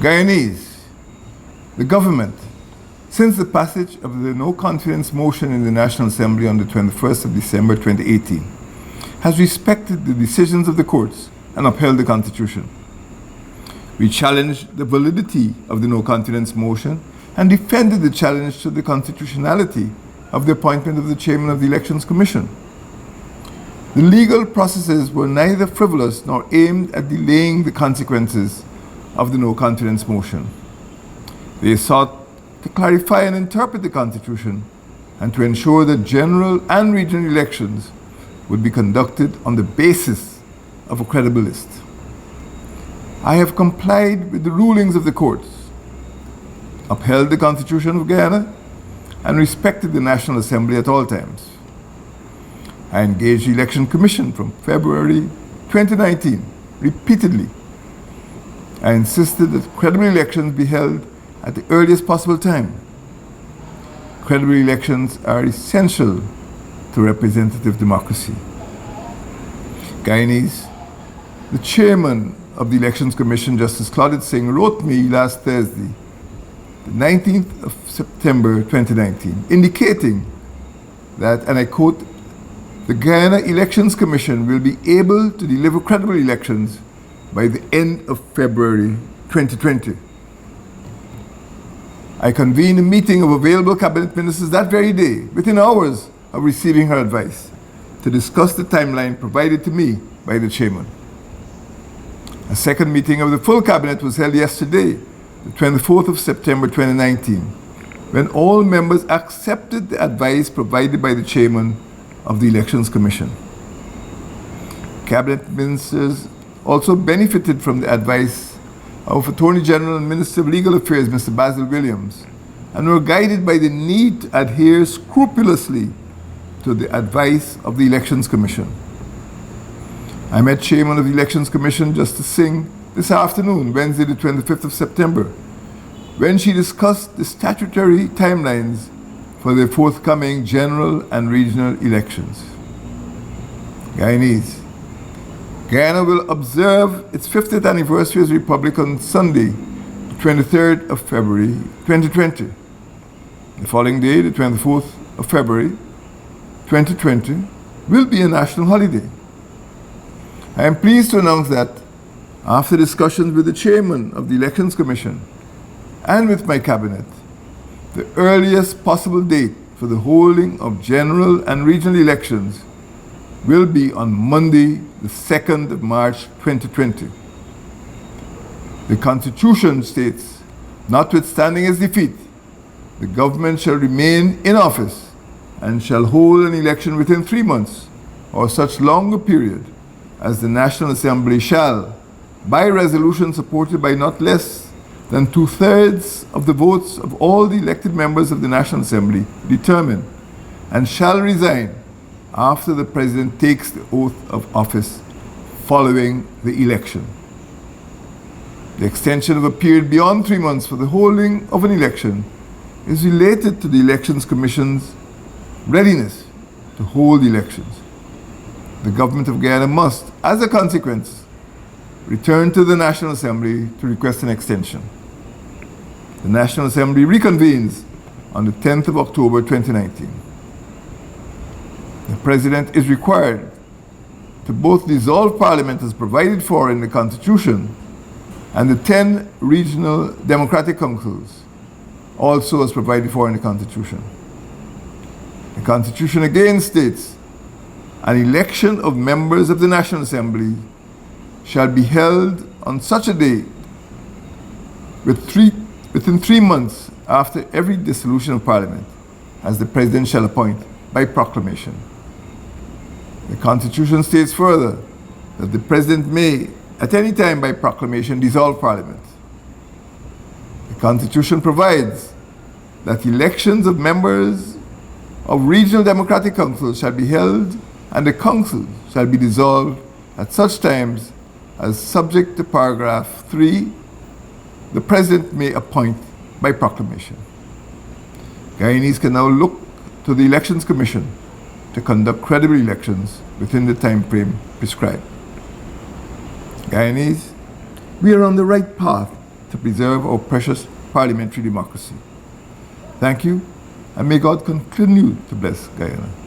Guyanese, the government, since the passage of the no confidence motion in the National Assembly on the 21st of December 2018, has respected the decisions of the courts and upheld the Constitution. We challenged the validity of the no confidence motion and defended the challenge to the constitutionality of the appointment of the chairman of the Elections Commission. The legal processes were neither frivolous nor aimed at delaying the consequences of the no confidence motion. They sought to clarify and interpret the Constitution and to ensure that general and regional elections would be conducted on the basis of a credible list. I have complied with the rulings of the courts, upheld the Constitution of Guyana, and respected the National Assembly at all times. I engaged the Election Commission from February 2019 repeatedly. I insisted that credible elections be held at the earliest possible time. Credible elections are essential to representative democracy. Guyanese, the chairman of the Elections Commission, Justice Claudette Singh, wrote me last Thursday, the 19th of September 2019, indicating that, and I quote, "The Guyana Elections Commission will be able to deliver credible elections by the end of February 2020. I convened a meeting of available cabinet ministers that very day, within hours of receiving her advice, to discuss the timeline provided to me by the chairman. A second meeting of the full cabinet was held yesterday, the 24th of September 2019, when all members accepted the advice provided by the chairman of the Elections Commission. Cabinet ministers also benefited from the advice of Attorney General and Minister of Legal Affairs, Mr. Basil Williams, and were guided by the need to adhere scrupulously to the advice of the Elections Commission. I met Chairman of the Elections Commission, Justice Singh, this afternoon, Wednesday the 25th of September, when she discussed the statutory timelines for the forthcoming general and regional elections. Guyanese, Guyana will observe its 50th anniversary as a republic on Sunday, the 23rd of February 2020. The following day, the 24th of February 2020, will be a national holiday. I am pleased to announce that, after discussions with the chairman of the Elections Commission and with my cabinet, the earliest possible date for the holding of general and regional elections will be on Monday, the 2nd of March 2020. The Constitution states, notwithstanding its defeat, the government shall remain in office and shall hold an election within 3 months or such longer period as the National Assembly shall, by resolution supported by not less than 2/3 of the votes of all the elected members of the National Assembly, determine, and shall resign after the President takes the oath of office following the election. The extension of a period beyond 3 months for the holding of an election is related to the Elections Commission's readiness to hold elections. The government of Guyana must, as a consequence, return to the National Assembly to request an extension. The National Assembly reconvenes on the 10th of October 2019. The President is required to both dissolve Parliament as provided for in the Constitution and the 10 regional democratic councils, also as provided for in the Constitution. The Constitution again states, an election of members of the National Assembly shall be held on such a date within 3 months after every dissolution of Parliament, as the President shall appoint by proclamation. The Constitution states further that the President may, at any time by proclamation, dissolve Parliament. The Constitution provides that elections of members of regional democratic councils shall be held and the council shall be dissolved at such times as, subject to paragraph 3, the President may appoint by proclamation. Guyanese can now look to the Elections Commission to conduct credible elections within the time frame prescribed. Guyanese, we are on the right path to preserve our precious parliamentary democracy. Thank you, and may God continue to bless Guyana.